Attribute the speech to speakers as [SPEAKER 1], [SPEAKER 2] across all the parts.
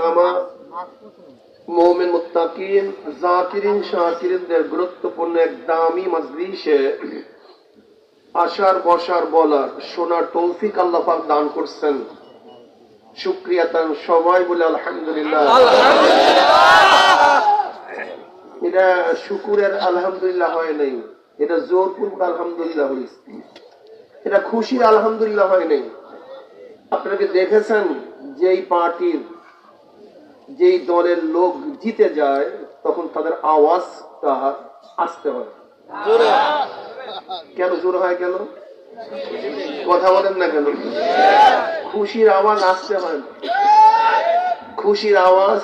[SPEAKER 1] উলামা, মুমিন মুত্তাকিন, জাকিরিন শাকিরিনদের গুরুত্বপূর্ণ এক দামি মজলিসে আসার বসার বলার শোনার তৌফিক আল্লাহ পাক দান করছেন। শুকরিয়া তান সবাই বলে আলহামদুলিল্লাহ। এটা শুকুরের আলহামদুলিল্লাহ হয় নাই, এটা জোরপূর্বক আলহামদুলিল্লাহ হয়েছে, এটা খুশির আলহামদুলিল্লাহ হয় নাই। আপনারা কি দেখেছেন যেই পার্টির যেই দলের লোক জিতে যায় তখন তাদের আওয়াজটা আসতে হয়? কেন জোর হয়? কেন কথা বলেন না কেন? খুশির আওয়াজ আসতে হয়, খুশির আওয়াজ।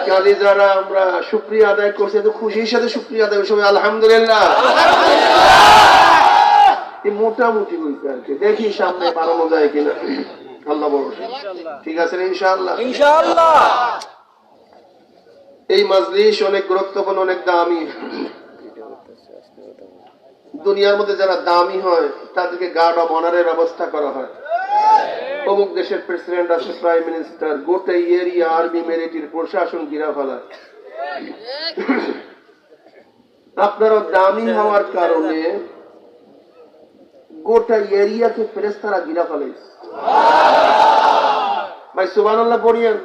[SPEAKER 1] কাজে যারা আমরা শুকরিয়া আদায় করছি তো খুশির সাথে শুকরিয়া আদায় সবাই আলহামদুলিল্লাহ। মোটামুটি হয়েছে আর কি, দেখি সামনে বাড়ানো যায় কিনা। আল্লাহ ভরসা, ঠিক আছে ইনশাআল্লাহ। ইনশাআল্লাহ এই মাজলিস অনেক গুরুত্বপূর্ণ, অনেক দামি। দুনিয়ার মধ্যে যারা দামি হয় তাদেরকে গার্ড অব অনারের ব্যবস্থা করা হয়। অমুক দেশের প্রেসিডেন্ট আছে, প্রাইম মিনিস্টার, গোটা এরিয়া আর্মি মিলিটারি প্রশাসন ঘিরা ফেলায়। আপনারা দামি হওয়ার কারণে গোটা এরিয়াকে ফেরেশতারা ঘিরা ফেলাইছে। ভাই সুবহানাল্লাহ পড়িয়েন।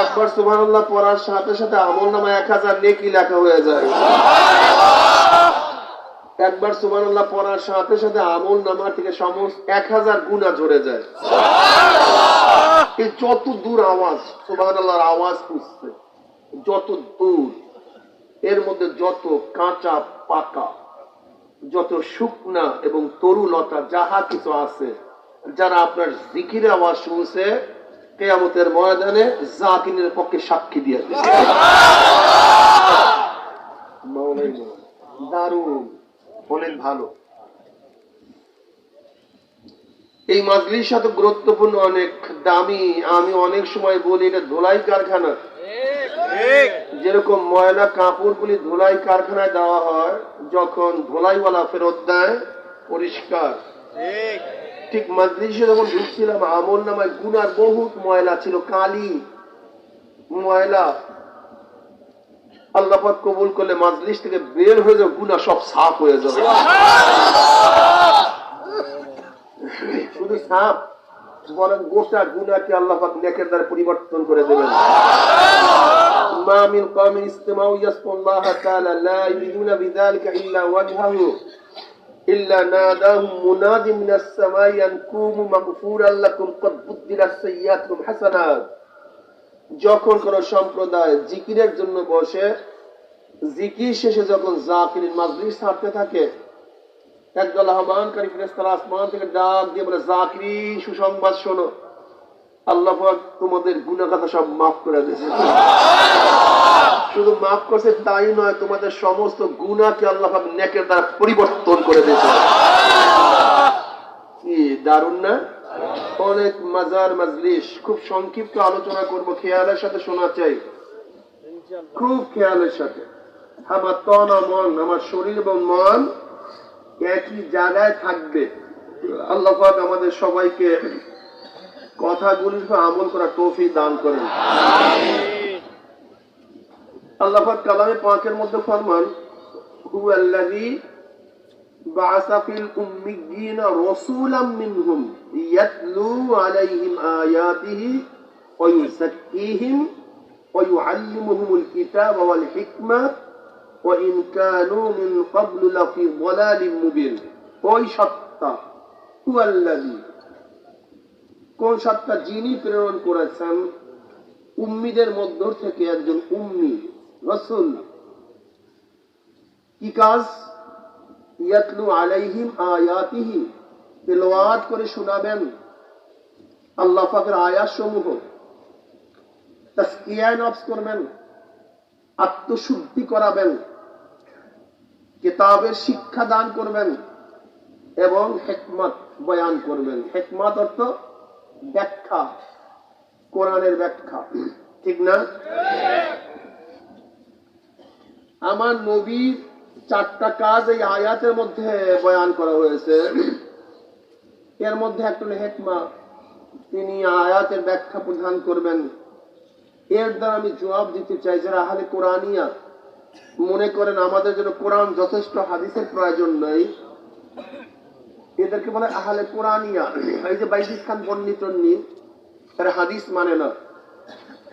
[SPEAKER 1] একবার সুবহানাল্লাহ পড়ার সাথে সাথে আমলনামায় 1000 নেকি লেখা হয়ে যায়। একবার সুবহানাল্লাহ পড়ার সাথে সাথে আমলনামা থেকে সমস্ত 1000 গুনাহ ঝরে যায়। এই যত দূর আওয়াজ সুবহানাল্লাহর আওয়াজ পুষছে, যত দূর, এর মধ্যে যত কাঁচা পাকা, যত শুকনা এবং তরুলতা যাহা কিছু আছে, যারা আপনার জিকিরের আওয়াজ শুনছে কিয়ামতের ময়দানে জাকিরের পক্ষে সাক্ষী দিয়ে দেবে। দারুণ, অনেক ভালো। এই মাজলিস এত গুরুত্বপূর্ণ, অনেক দামি। আমি অনেক সময় বলি এটা ধুলাই কারখানা। যেরকম ময়লা কাপড়গুলি ধুলাই কারখানায় দেওয়া হয়, যখন ধুলাইওয়ালা ফেরত দেয় পরিষ্কার, ঠিক মাজলিসে যখন ঢুকছিলাম আমল নামায় গুনার বহুত ময়লা ছিল, কালি ময়লা। আল্লাহ পাক কবুল করলে মাজলিস থেকে বের হয়ে যাবে, গুনাহ সব সাফ হয়ে যাবে। শুধু সাফ বলেন, গোটা গুনাহকে আল্লাহ পাক নেকের দ্বারা পরিবর্তন করে দেবেন। মা মিন কওমিন ইসতামাউ ইয়াসকুল্লাহ তাআলা লা ইউরিদুনা বিযালিকা ইল্লা ওয়াজহাহু ইল্লা নাদাহুম মুনাদিম মিনাস সামাই আন কুমু মাগফুরাল লাকুম ক্বাদ বুদ্দিলাস সাইয়্যাতুকুম হাসানাত। যখন কোন সম্প্রদায় জিকিরের জন্য বসে, জিকির শেষে যখন জাকিরিন মাজলিস ছাড়তে থাকে, একদল আহ্বানকারী ফেরেশতারা আসমান থেকে ডাক দিয়ে বলে, জাকিরিন সুসংবাদ শোনো, আল্লাহ পাক তোমাদের গুনাহ খাতা সব মাফ করে দিয়েছে। শুধু মাফ করছে তাই নয়, তোমাদের সমস্ত গুনাহকে আল্লাহ পাক নেকের দ্বারা পরিবর্তন করে দিয়েছে। কি দারুণ না? অনেক মজার মাজলিস। খুব সংক্ষিপ্ত আলোচনা করব, খেয়ালের সাথে শোনা চাই, খুব খেয়ালের সাথে। আমার তন মন, আমার শরীর এবং মন একই জায়গায় থাকবে। আল্লাহ পাক আমাদের সবাইকে কথাগুলির উপর আমল করার তৌফিক দান করেন। আল্লাহ পাক কালামে পাকের মধ্যে ফরমান, হুয়াল্লাযী বা'আসা ফিল উম্মিয়্যিনা রাসূলাম মিনহুম ইয়াতলু আলাইহিম আয়াতিহি ওয়া ইউযাক্কিহিম ওয়া ইউআল্লিমুহুমুল কিতাবা ওয়াল হিকমা ওয়া ইন কানু মিন ক্বাবলু লাফি যালালিম মুবিন। ওই সত্তা, হুয়াল্লাযী, কোন সত্তা? যিনি প্রেরণ করেছেন উম্মীদের মধ্য থেকে একজন উম্মী রাসূল। কি কাজ? ইয়াতলু আলাইহিম আয়াতিহি, তেলাওয়াত করে শোনাবেন আল্লাহ পাকের আয়াত সমূহ, তাজকিয়া নফস করবেন, আত্মশুদ্ধি করাবেন, কিতাবের শিক্ষা দান করবেন এবং হিকমত বয়ান করবেন। হিকমত অর্থ ব্যাখ্যা, কোরআনের ব্যাখ্যা, ঠিক না? আমার নবীর 4টা কাজ এই আয়াতের মধ্যে বয়ান করা হয়েছে। এর মধ্যে একটা হলো হিকমা, তিনি আয়াতের ব্যাখ্যা প্রদান করবেন। এর দ্বারা আমি জবাব দিতে চাই, যারা আহলে কোরআনিয়া মনে করেন আমাদের জন্য কোরআন যথেষ্ট, হাদিসের প্রয়োজন নেই, এদেরকে বলে আহলে কোরআনিয়া। এই যে বাইজিদ খান পন্ডিত এরা হাদিস মানে না,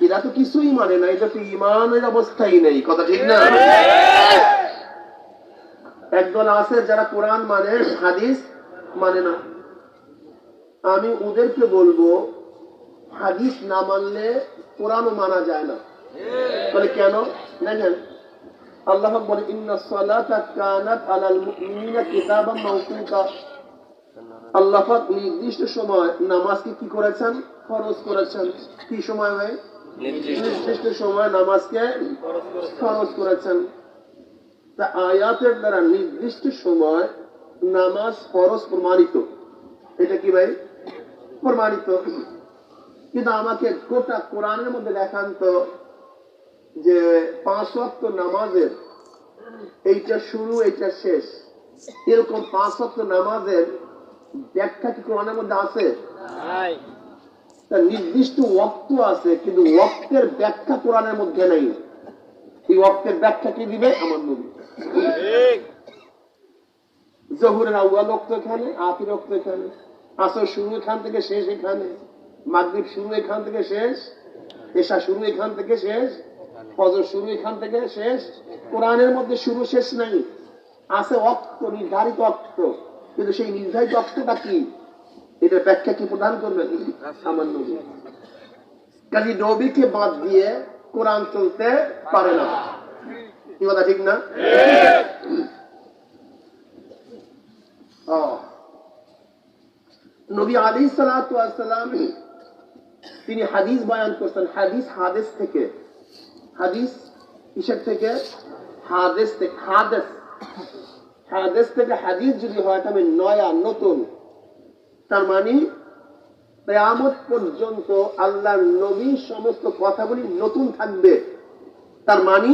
[SPEAKER 1] এরা তো কিছুই মানে না, এটা তো ইমানের অবস্থাই নেই, কথা ঠিক না? একদল আছে যারা কোরআন মানে হাদিস মানে না। আমি ওদেরকে বলবো হাদিস না মানলে কোরআনও মানা যায় না। বলে কেন? দেখেন আল্লাহ বলে ইন্নাস সালাতা কানাত আলাল মুমিনিনা কিতাবাম মাওকুতা। আল্লাহ পাক নির্দিষ্ট সময় নামাজকে কি করেছেন? ফরজ করেছেন। কি সময় হয়? নির্দিষ্ট সময় নামাজকে ফরজ করেছেন। তা আয়াতের দ্বারা নির্দিষ্ট সময় নামাজ ফরজ প্রমাণিত। এটা কি ভাই? প্রমাণিত। কিন্তু আমাকে গোটা কোরআনের মধ্যে দেখান তো যে 5 ওয়াক্ত নামাজের এইটা শুরু এইটা শেষ, এরকম 5 ওয়াক্ত নামাজের ব্যাখ্যা কি কোরআনের মধ্যে আছে? নির্দিষ্ট ওয়াক্ত আছে, কিন্তু ওয়াক্তের ব্যাখ্যা কোরআনের মধ্যে নেই। এই ওয়াক্তের ব্যাখ্যা কি দিবে? আমার নবী। জোহরের আউয়াল ওয়াক্ত এখানে, আখির ওয়াক্ত এখানে, আসর শুরু এখান থেকে শেষ এখানে, মাগরিব শুরু এখান থেকে শেষ, এশা শুরু এখান থেকে শেষ, ফজর শুরু এখান থেকে শেষ। কোরআনের মধ্যে শুরু শেষ নাই, আছে ওয়াক্ত, নির্ধারিত ওয়াক্ত, কিন্তু সেই নির্ধারিত ওয়াক্তটা কি, এটা ব্যাখ্যা কি প্রদান করবেন? আমার নবী। কাজী নবীকে বাদ দিয়ে কোরআন চলতে পারে না। কি কথা ঠিক না? নবী আলাইহিস সালাতু ওয়াস সালাম তিনি হাদিস বয়ান করতেন। হাদিস হাদিস থেকে, হাদিস কিসের থেকে? হাদিস থেকে। হাদিস থেকে হাদিস যদি হয় তবে নয়া, নতুন, তার মানে কিয়ামত পর্যন্ত আল্লাহর নবীর সমস্ত কথাগুলি নতুন থাকবে। তার মানে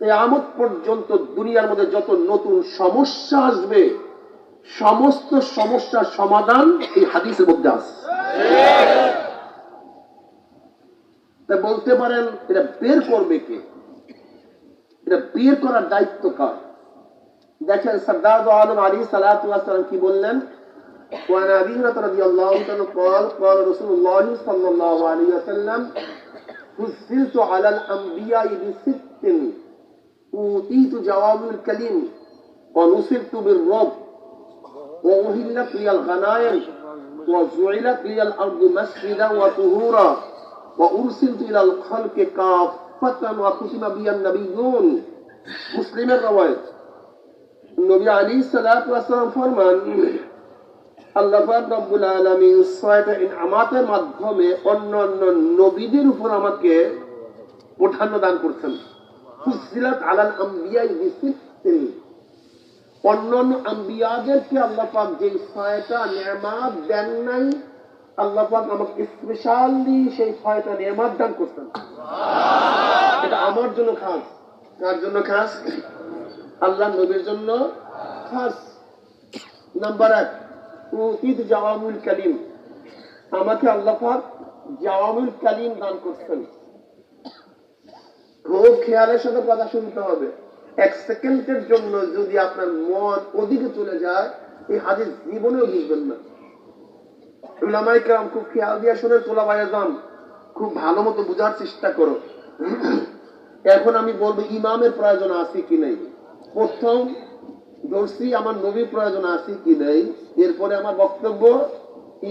[SPEAKER 1] কিয়ামত পর্যন্ত দুনিয়ার মধ্যে যত নতুন সমস্যা আসবে, সমস্ত সমস্যার সমাধান এই হাদিসের মধ্যে আছে। তা বলতে পারেন এটা বের করবে কে? এটা বের করার দায়িত্ব কার? দেখেন সরদার দো আলম আলাইহিস সালাতু ওয়াস সালাম কি বললেন? وعن أبي هريرة رضي الله عنه قال قال رسول الله صلى الله عليه وسلم فضلت على الأنبياء بست أوتيت جوامع الكلم ونصرت بالرب وأهلت لي الغنائم وجعلت لي الأرض مسجدا وطهورا وأرسلت إلى الخلق كافة وختم بي النبيون. مسلم الرواية. النبي عليه الصلاة والسلام ফরমান আল্লাহ পাক রব্বুল আলামিন 6টা ইনআমাতের মাধ্যমে অন্যান্য নবীদের উপর আমাকে প্রাধান্য দান করেছেন। ফুসিলাত আলাল আম্বিয়া বিসিত্তিন, অন্যান্য আম্বিয়াদেরকে আল্লাহ পাক যে 6টা নিয়ামত দেন নাই, আল্লাহ পাক আমাকে স্পেশালি সেই 6টা নিয়ামত দান করেছেন। এটা আমার জন্য খাস। কার জন্য খাস? আল্লাহ নবীর জন্য খাস। নাম্বার 1 উতিত জাওয়ামুল কালিম, আমাকে আল্লাহ পাক জাওয়ামুল কালিম দান করছেন। খুব খেয়ালের সাথে কথা শুনতে হবে। 1 সেকেন্ডের জন্য যদি আপনার মন ওদিকে চলে যায়, এই হাদিস জীবনেও বুঝবেন না। উলামায়ে কেরাম খুব খেয়াল দিয়ে শুনে, তোলা ভাইজান খুব ভালো মতো বোঝার চেষ্টা করো। এখন আমি বলবো ইমামের প্রয়োজন আছে কি নাই। প্রথম ধরছি আমার নবীর প্রয়োজন আছে কি নাই, এরপরে আমার বক্তব্য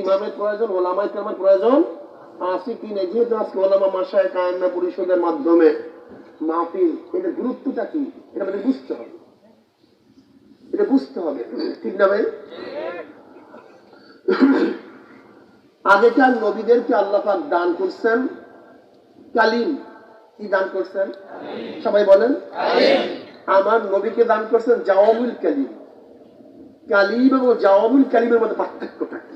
[SPEAKER 1] ইমামের প্রয়োজন, ওলামায়ে কেরামের প্রয়োজন আছে কি নাই। যেহেতু আজকে ওলামা মাশায়েখ আইম্মা পরিষদের মাধ্যমে মাহফিল, এটা গুরুত্বটা কি এটা আমাদের বুঝতে হবে। এটা বুঝতে হবে, ঠিক না ভাই? আগেকার নবীদেরকে আল্লাহ পাক দান করছেন কালিম। কি দান করছেন? সবাই বলেন। আমার নবীকে দান করছেন জাওয়ামুল কালিম। কালিম এবং জাওয়ামুল কালিমের মধ্যে পার্থক্যটা কি?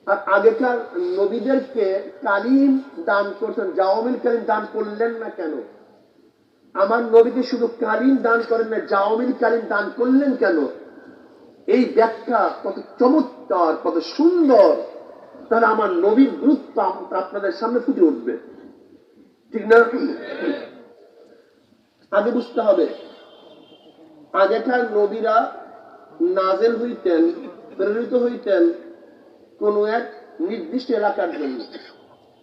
[SPEAKER 1] আর আগেকার নবীদেরকে কালিম দান করছেন, জাওয়ামুল কালিম দান করলেন না কেন? আমার নবীকে শুধু কালিম দান করেন না, জাওয়ামুল কালিম দান করলেন কেন? এই ব্যাখ্যা কত চমৎকার, কত সুন্দর তাহলে আমার নবীর গুরুত্ব আপনাদের সামনে ফুটে উঠবে, ঠিক না? আগে বুঝতে হবে, আগেকার নবীরা নাজেল হইতেন, প্রেরিত হইতেন কোন এক নির্দিষ্ট এলাকার জন্য।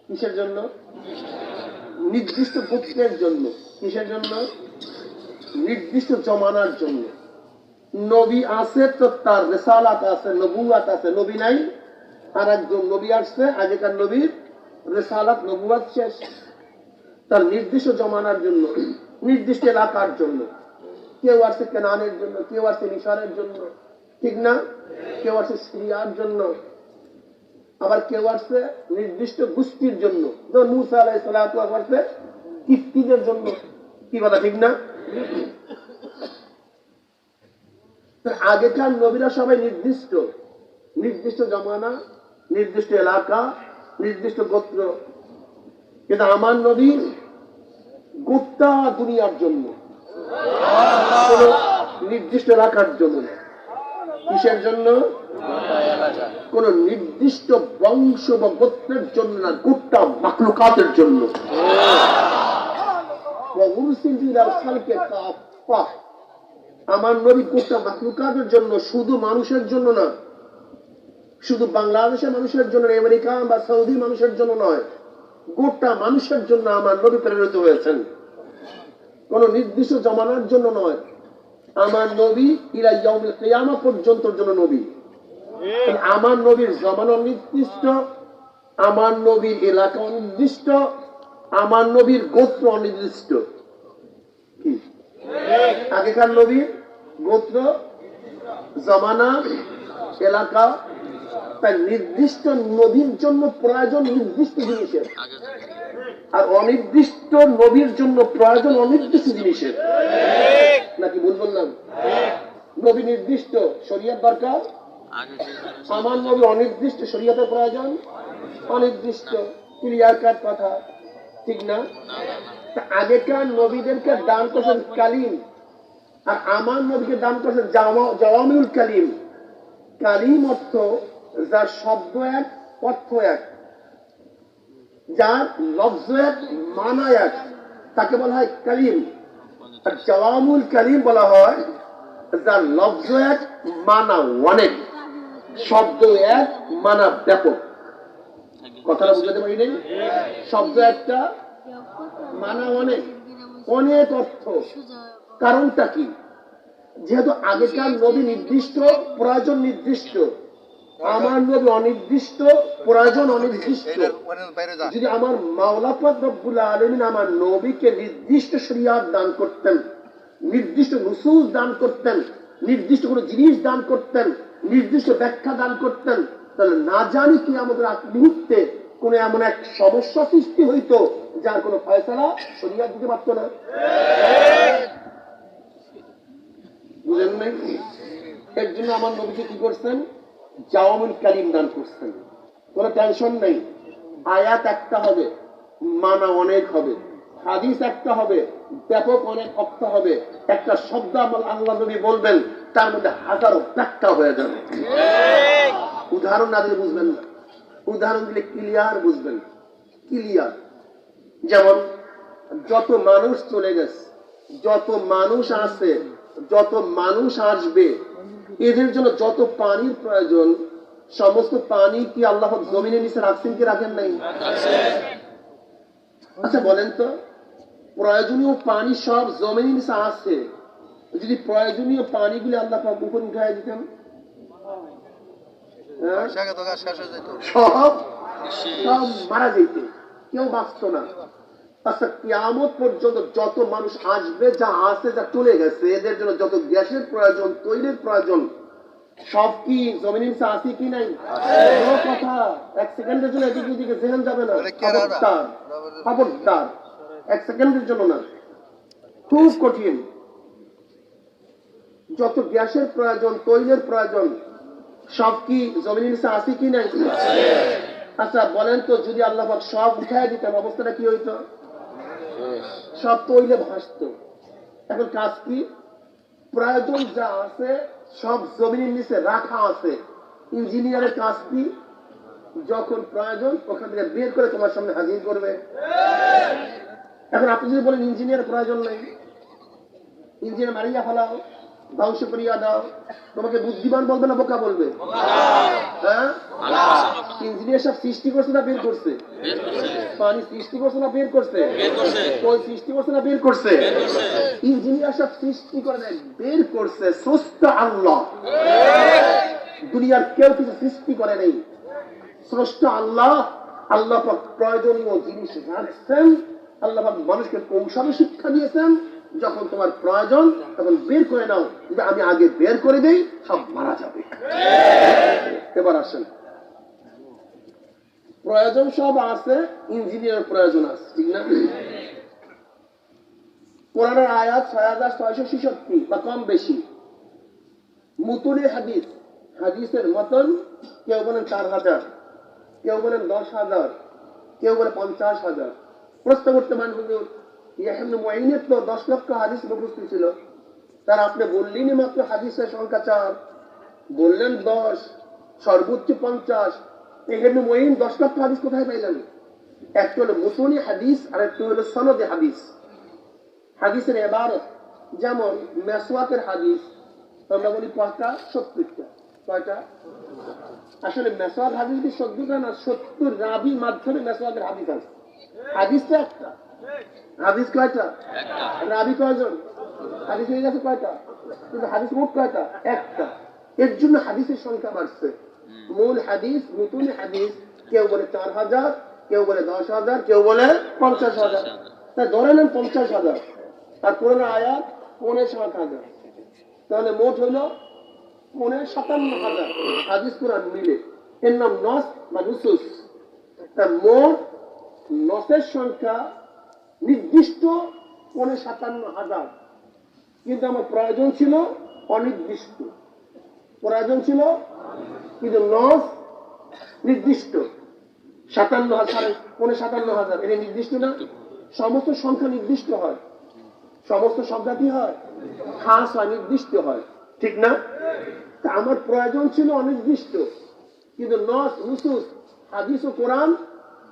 [SPEAKER 1] কিসের জন্য? নির্দিষ্ট গোত্রের জন্য। কিসের জন্য? নির্দিষ্ট জমানার জন্য। নবী আছে তো তার রিসালাত আছে, নবুয়াত আছে। নবী নাই, আর একজন নবী আসছে, আগেকার নবীর রিসালাত নবুয়াত শেষ। তার নির্দিষ্ট জমানার জন্য, নির্দিষ্ট এলাকার জন্য। কেউ আসছে কেনানের জন্য, কেউ আসছে মিশরের জন্য, ঠিক না? কেউ আসছে সিরিয়ার জন্য, আবার কেউ আসছে নির্দিষ্ট গোষ্ঠীর জন্য। যেমন মূসা আলাইহিস সালাতু আসছে কিপ্তিদের জন্য। কি কথা, ঠিক না? আগেকার নবীরা সবাই নির্দিষ্ট, নির্দিষ্ট জমানা, নির্দিষ্ট এলাকা, নির্দিষ্ট গোত্র। কিন্তু আমার নবী গোটা দুনিয়ার জন্য, কোন নির্দিষ্ট এলাকার জন্য না। কিসের জন্য? কোন নির্দিষ্ট বংশ বা গোত্রের জন্য না, গোটা মাখলুকাতের জন্য। আমার নবী গোটা মাখলুকাতের জন্য, শুধু মানুষের জন্য না, শুধু বাংলাদেশের মানুষের জন্য, আমেরিকা বা সৌদি মানুষের জন্য নয়, গোটা মানুষের জন্য আমার নবী প্রেরিত হয়েছেন। কোন নির্দিষ্ট জমানার জন্য নয়। আমার নবী ইলা ইয়াউমিল কিয়ামা পর্যন্ত জন্য নবী। আমার নবীর জমানা অনির্দিষ্ট, আমার নবীর এলাকা অনির্দিষ্ট, আমার নবীর গোত্র অনির্দিষ্ট। কি? আগেকার নবীর গোত্র, জমানা, এলাকা, তাই নির্দিষ্ট নবীর জন্য প্রয়োজন নির্দিষ্ট জিনিসের, আর অনির্দিষ্ট নবীর জন্য প্রয়োজন অনির্দিষ্ট জিনিসের। নাকি ভুল বললাম? নবী নির্দিষ্ট, শরীয়ত দরকার। আমার নবী অনির্দিষ্ট, শরীয়তের প্রয়োজন অনির্দিষ্ট। ক্লিয়ার কাট কথা, ঠিক না? আগেকার নবীদেরকে দান করছেন কালিম, আর আমার নবীকে দান করছেন জাওয়ামিউল কালিম। কালিম অর্থ যার শব্দ এক, অর্থ এক, যার লফজ এক, মানা এক, তাকে বলা হয় কালিম। আর জাওয়ামুল কালিম বলা হয় যার লফজ এক, মানা অনেক, শব্দ এক, মানা ব্যাপক। কথাটা বুঝতে পারি নাই? শব্দ একটা, মানা অনেক, অনেক অর্থ। কারণটা কি? যেহেতু আগেকার নবী নির্দিষ্ট, প্রয়োজন নির্দিষ্ট, আমার নবী অনির্দিষ্ট, প্রয়োজন অনির্দিষ্ট। যদি আমার মাওলা পাক রব্বুল আলামিন আমার নবীকে নির্দিষ্ট শরিয়াত দান করতেন, নির্দিষ্ট নুসুস দান করতেন, নির্দিষ্ট কোনো জিনিস দান করতেন, নির্দিষ্ট ব্যাখ্যা দান করতেন, তাহলে না জানি কি আমাদের আগ মুহূর্তে কোন এমন এক সমস্যা সৃষ্টি হইতো যার কোনো ফয়সালা শরিয়াত দিতে পারতো না। বুঝেন নাই? এর জন্য আমার নবীকে কি করছেন? জাওয়ামুল কালিম দান করছেন। কোনো টেনশন নেই। আয়াত একটা হবে, মানা অনেক হবে। হাদিস একটা হবে, ব্যাপক অনেক অর্থ হবে। একটা শব্দ আল্লাহ নবী বলবেন, তার মধ্যে হাজারো ব্যাখ্যা হয়ে যাবে। উদাহরণ না দিলে বুঝবেন না, উদাহরণ দিলে ক্লিয়ার বুঝবেন। ক্লিয়ার। যেমন যত মানুষ চলে গেছে, যত মানুষ আছে, যত মানুষ আসবে, এদের জন্য যত পানির প্রয়োজন, সমস্ত পানি কি আল্লাহ জমিনের নিচে রাখছেন কি রাখেন নাই? আচ্ছা বলেন তো, প্রয়োজনীয় পানি সব জমিনের নিচে আছে, যদি প্রয়োজনীয় পানিগুলি আল্লাহ উপর উঠাই দিতেন, সব মারা যেত, কেউ বাঁচত না। আচ্ছা কিয়ামত পর্যন্ত যত মানুষ আসবে, যা আছে, যা চলে গেছে, এদের জন্য যত গ্যাসের প্রয়োজন, তৈলের প্রয়োজন, সব কি জমিনের নিচে আছে কি নাই? কথা এক সেকেন্ডের জন্য এদিকে এদিকে জেহেন যাবে না। খবরদার, খবরদার, এক সেকেন্ডের জন্য না, খুব কঠিন। যত গ্যাসের প্রয়োজন, তৈলের প্রয়োজন, সব কি জমিনের নিচে আছে কি নাই? আচ্ছা বলেন তো, যদি আল্লাহ সব উঠাই দিতেন, অবস্থাটা কি হইতো? সব তৈলে ভাসত। এখন কাজ কি? প্রয়োজন যা আছে সব জমিনের নিচে রাখা আছে। ইঞ্জিনিয়ারের কাজ কি? যখন প্রয়োজন ওখান থেকে বের করে তোমার সামনে হাজির করবে। এখন আপনি যদি বলেন ইঞ্জিনিয়ার প্রয়োজন নেই, ইঞ্জিনিয়ার মারিয়া ফেলাও, ধ্বংস করিয়া দাও, তোমাকে বুদ্ধিমান বলবে না বোকা বলবে? হ্যাঁ, ইঞ্জিনিয়ার সব সৃষ্টি করছে না বের করছে? পানি সৃষ্টি করছে না বের করছে? কোন সৃষ্টি করছে না বের করছে? ইঞ্জিনিয়ার সব সৃষ্টি করে না বের করছে স্রষ্টা আল্লাহ। দুনিয়ার কেউ কিছু সৃষ্টি করে নেই, স্রষ্টা আল্লাহ। আল্লাহ পাক প্রয়োজনীয় জিনিস রাখছেন, আল্লাহ পাক মানুষকে কৌশল শিক্ষা দিয়েছেন। যখন তোমার প্রয়োজন তখন বের করে নাও, যদি আমি আগে বের করে দেই সব মারা যাবে। এবার আসেন, প্রয়োজন সব আছে, ইঞ্জিনিয়ার প্রয়োজন আছে, ঠিক না? কোরআনের আয়াত ৬৬৬৬ বা কম বেশি। মুতুনে হাদিস, হাদিসের মতন কেউ বলেন ৪,০০০, কেউ বলেন ১০,০০০, কেউ বলে ৫০,০০০। প্রশ্ন করতে মান হুজুর, ইয়াহইয়া মুঈনের তো ১০ লক্ষ হাদিস মুখস্থ ছিল, তার আপনি বললেনই মাত্র হাদিসের সংখ্যা ৪, বললেন ১০, সর্বোচ্চ ৫০। ইয়াহইয়া মুঈন ১০ লক্ষ হাদিস কোথায় পাইলেন? একটা হলো মুতুনি হাদিস আর একটা হলো সনদে হাদিস। হাদিসের ইবারত, যেমন মেসওয়াকের হাদিস আমরা বলি কয়টা? ৭০টা। কয়টা? আসলে মেসওয়াক হাদিস কি ৭০টা না? ৭০ রাবি মাধ্যমে মেসওয়াকের হাদিস আছে। হাদিস তো একটা, হাদিস কয়টা? রাবি কয়জন? হাদিস হয়ে গেছে কয়টা? কিন্তু হাদিস মোট কয়টা? একটা। এর জন্য হাদিসের সংখ্যা বাড়ছে। মূল হাদিস, নতুন হাদিস কেউ বলে ৪,০০০, কেউ বলে ১০,০০০, কেউ বলে ৫০,০০০। তাই ধরে নেন ৫০,০০০, আর পুরোনো আয়াত ৫৭,০০০, তাহলে মোট হইল ৫৭,০০০ হাদিস কোরআন মিলে। এর নাম নস বা নুসুস। তা মোট নসের সংখ্যা নির্দিষ্ট ৫৭,০০০, কিন্তু আমার প্রয়োজন ছিল অনির্দিষ্ট। প্রয়োজন ছিল কিন্তু নস নির্দিষ্ট। ৫৭,০০০, ৫৭,০০০ এটা নির্দিষ্ট না? সমস্ত সংখ্যা নির্দিষ্ট হয়, সমস্ত সংখ্যা কি হয়? খাস হয়, নির্দিষ্ট হয়, ঠিক না? তা আমার প্রয়োজন ছিল অনির্দিষ্ট, কিন্তু নস, নুসুস, হাদিস ও কোরআন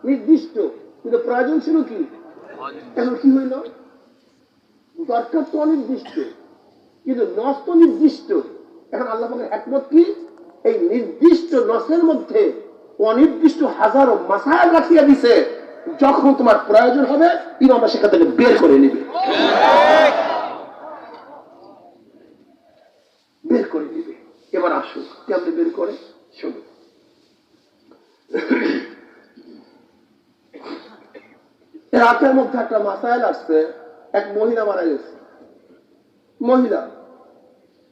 [SPEAKER 1] নির্দিষ্ট, কিন্তু প্রয়োজন ছিল কি? এখন কি হইল? দরকার তো অনির্দিষ্ট, কিন্তু নস তো নির্দিষ্ট। এখন আল্লাহ পাকের হিকমত কি? এই নির্দিষ্ট নসের মধ্যে অনির্দিষ্ট হাজারো মাসাইল রাখিয়া দিছে, যখন তোমার প্রয়োজন হবে ইমামরা সেখান থেকে বের করে নিবে, বের করে নিবে। এবার আসুন কেমনে বের করে শুনুন। রাতের মধ্যে একটা মাসাইল আসছে, এক মহিলা মারা গেছে, মহিলা,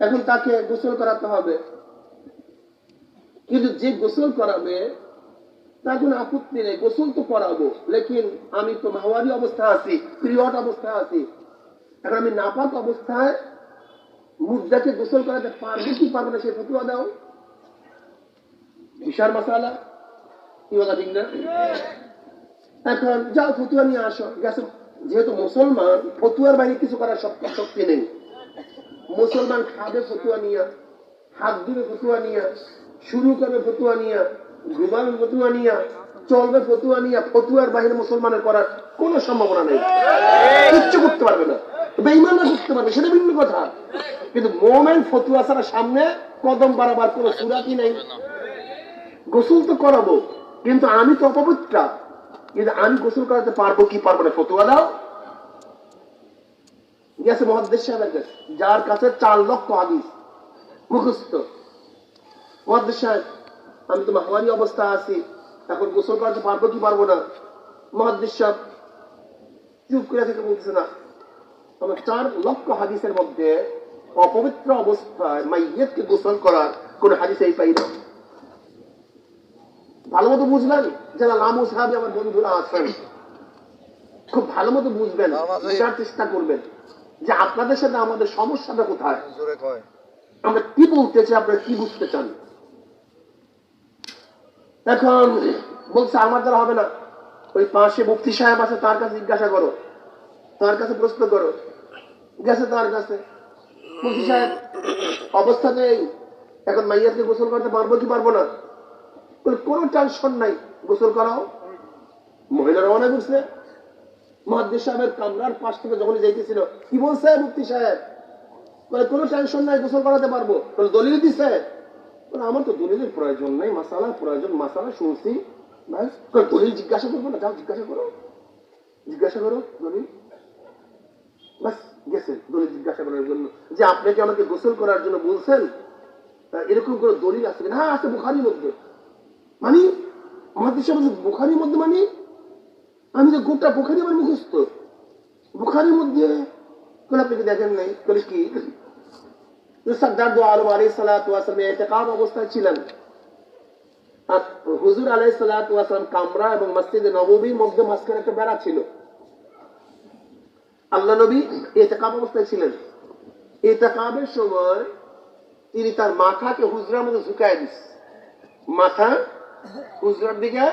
[SPEAKER 1] এখন তাকে গোসল করাতে হবে, কিন্তু যে গোসল করাবে তার কোনো আপত্তি নেই, গোসল তো করাবো, লেকিন আমি তো মাহওয়ারি অবস্থায় আছি, পিরিয়ড অবস্থায় আছি, এখন আমি নাপাক অবস্থায় মুদ্রাকে গোসল করাতে পারবো কি পারবো না, সে ফতুয়া দাও। বিশাল মাসালা, কি কথা ঠিক না? এখন যাও ফতুয়া নিয়ে আসো, গেছে। যেহেতু মুসলমান, ফতুয়ার বাইরে কিছু করার শক্তি নেই। মুসলমান খাবে ফতুয়া নিয়ে, হাত ধুবে ফতুয়া নিয়ে, শুরু করবে ফতুয়া নিয়ে, ঘুমাবে ফতুয়া নিয়ে, চলবে ফতুয়া নিয়ে। ফতুয়ার বাইরে মুসলমানের করার কোনো সম্ভাবনা নেই, কিচ্ছু করতে পারবে না। বেঈমানরা করতে পারবে, সেটা ভিন্ন কথা, কিন্তু মোমেন ফতুয়া ছাড়া সামনে কদম বাড়াবার কোনো সুরাতই নেই। গোসল তো করাবো, কিন্তু আমি তো অপবিত্র, কিন্তু আমি গোসল করাতে পারবো কি পারবো না, ফতুয়া দাও। গেছে মুহাদ্দিস সাহেবের কাছে, যার কাছে ৪ লক্ষ হাদিস মুখস্থ। মুহাদ্দিস সাহেব, আমি তো মাহওয়ারি অবস্থা আছি, এখন গোসল করাতে পারবো কি পারবো না? মুহাদ্দিস সাহেব চুপ করে থেকে বলতেছে, না, তবে ৪ লক্ষ হাদিসের মধ্যে অপবিত্র অবস্থায় মাইয়্যিতকে গোসল করার কোন হাদিস এই পাই না। ভালো মতো বুঝলেন? যারা লামু সাহাবী আমার বন্ধুরা আছেন, খুব ভালো মতো বুঝবেন, বুঝার চেষ্টা করবেন যে আপনাদের সাথে আমাদের সমস্যাটা কোথায়, আমরা কি বলতে চাই, আপনারা কি বুঝতে চান। এখন বলছে আমার দ্বারা হবে না, ওই পাশে মুফতি সাহেব আছে, তার কাছে জিজ্ঞাসা করো, তার কাছে প্রশ্ন করো। গেছে তার কাছে, মুফতি সাহেব অবস্থা নেই, এখন মাইয়াতকে গোসল করতে পারবো কি পারবো না? কোনো টেনশন নাই, গোসল করাও। মহিলা রওনা করছে, মুহাদ্দিস সাহেবের কামরার পাশ থেকে যখন যাইতেছিল, কি বলছে মুফতি সাহেব? কোনো টেনশন নাই, গোসল করাতে পারবো। দলিল দিছে? আমার তো দলিলের প্রয়োজন নাই, মাসালার প্রয়োজন, মাসালা শুনছি। দলিল জিজ্ঞাসা করবো না? যাও জিজ্ঞাসা করো, জিজ্ঞাসা করো দলিল। বাস গেছে দলিল জিজ্ঞাসা করার জন্য, যে আপনি কি আমাকে গোসল করার জন্য বলছেন, এরকম কোনো দলিল আছে না? হ্যাঁ আছে, বুখারীর মধ্যে। মানে মুহাদ্দিস সাহেব বলছে বুখারীর মধ্যে? মানে আমি যে গোটা বুখারী আমার মুখস্থ, বুখারীর মধ্যে আপনি কি দেখেন নাই? কি সরদার দো আলম আলাইহিস সালাতু ওয়াস সালাম ইতিকাফ অবস্থায় ছিলেন, আর হুজুর আলাইহিস সালাতু ওয়াস সালাম কামরা এবং মসজিদে নববীর মধ্যে মাঝখানে একটা বেড়া ছিল। আল্লাহ নবী ইতিকাফ অবস্থায় ছিলেন। ইতিকাফের সময় তিনি তার মাথাকে হুজরার মধ্যে ঝুঁকায় দিছে, মাথা হুজরার দিকে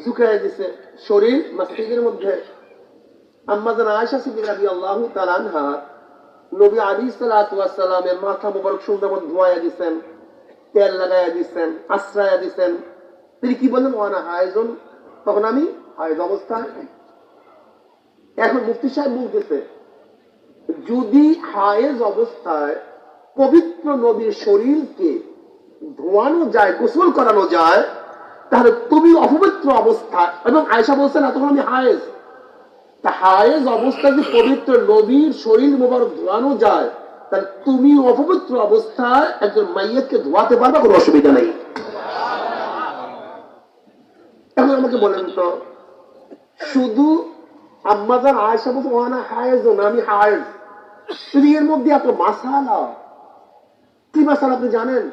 [SPEAKER 1] ঝুঁকায় দিছে, শরীর মসজিদের মধ্যে। আম্মা জান আয়েশা সিদ্দিকা রাদিয়াল্লাহু তাআলা আনহা নবী আলাইহিস সালাতু ওয়াস সালামের মাথা মোবারক সুন্দর মতো ধোয়া দিয়েছেন, তেল লাগাইয়া দিয়েছেন, আশ্রয়া দিয়েছেন। তিনি কি বললেন? ওয়ানা হায়জুন, তখন আমি হায়জ অবস্থায়। এখন মুফতি সাহেব বলতেছে, যদি হায়েজ অবস্থায় পবিত্র নবীর শরীরকে ধোয়ানো যায়, গোসল করানো যায়, তাহলে তুমি অপবিত্র অবস্থায়, এবং আয়েশা বলছেন না তখন আমি হায়েজ, তা হায়েজ অবস্থায় যদি পবিত্র নবীর শরীর মোবারক ধোয়ানো যায়, তাহলে তুমি অপবিত্র অবস্থায় একজন মাইয়্যিতকে ধোয়াতে পারবে, কোনো অসুবিধা নেই। এখন আমাকে বলেন তো, শুধু আম্মা জান আয়েশা বলছে ওয়ানা হায়েজুন, আমি হায়েজ, যদি এর মধ্যে এত মাসালা, কি মাসালা আপনি জানেন?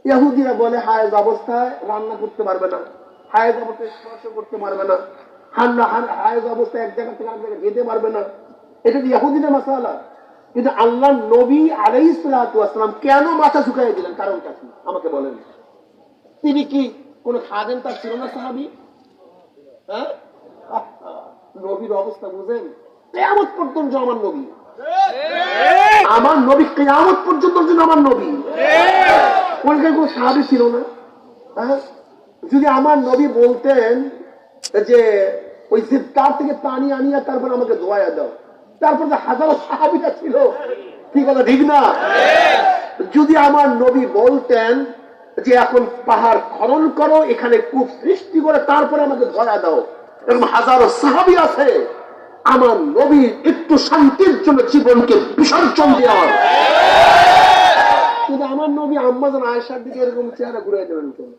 [SPEAKER 1] ইহুদিরা বলে হায়েজ অবস্থায় রান্না করতে পারবে না, হায়েজ অবস্থায় স্পর্শ করতে পারবে না, হায়েজ অবস্থায় এক জায়গা থেকে আরেক জায়গায় যেতে পারবে না। এটা ইহুদিদের মাসালা। কিন্তু আল্লাহ নবী আলাইহিস সালাতু ওয়াস সালাম কেন মাথা ঝুঁকাইয়া দিলেন? কারণটা কি আমাকে বলেন। তিনি কি কোন খাদেম তার ছিল না? সাহাবী? হ্যাঁ, নবীর অবস্থা বুঝেন? কিয়ামত পর্যন্ত আমার নবী, আমার নবী কিয়ামত পর্যন্ত আমার নবী। কোনখানে কোন সাহাবী ছিল না? হ্যাঁ, যদি আমার নবী বলতেন যে ওই জিদ্দার থেকে পানি আনিয়া তারপর আমাকে ধোয়া দাও, তারপর হাজারো সাহাবীরা ছিল, কি কথা ঠিক না? যদি আমার নবী বলতেন যে এখন পাহাড় খনন করো, এখানে কূপ সৃষ্টি করে তারপরে আমাকে ধোয়া দাও, এরকম হাজারো সাহাবী আছে। আমার নবী একটু শান্তির জন্য জীবনকে বিসর্জন দেওয়ার, কিন্তু আমার নবী আম্মা জান আয়েশার দিকে এরকম চেহারা ঘুরে দেবেন কেন?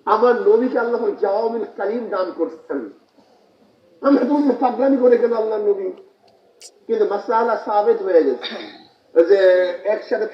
[SPEAKER 1] আমার নবীকে আল্লাহ জাওয়ামিল কালিম দান করছেন। আমরা তো পাগলামি করে গেল আল্লাহ নবী, কিন্তু মাসআলা সাবিত হয়ে গেছে যে একসাথে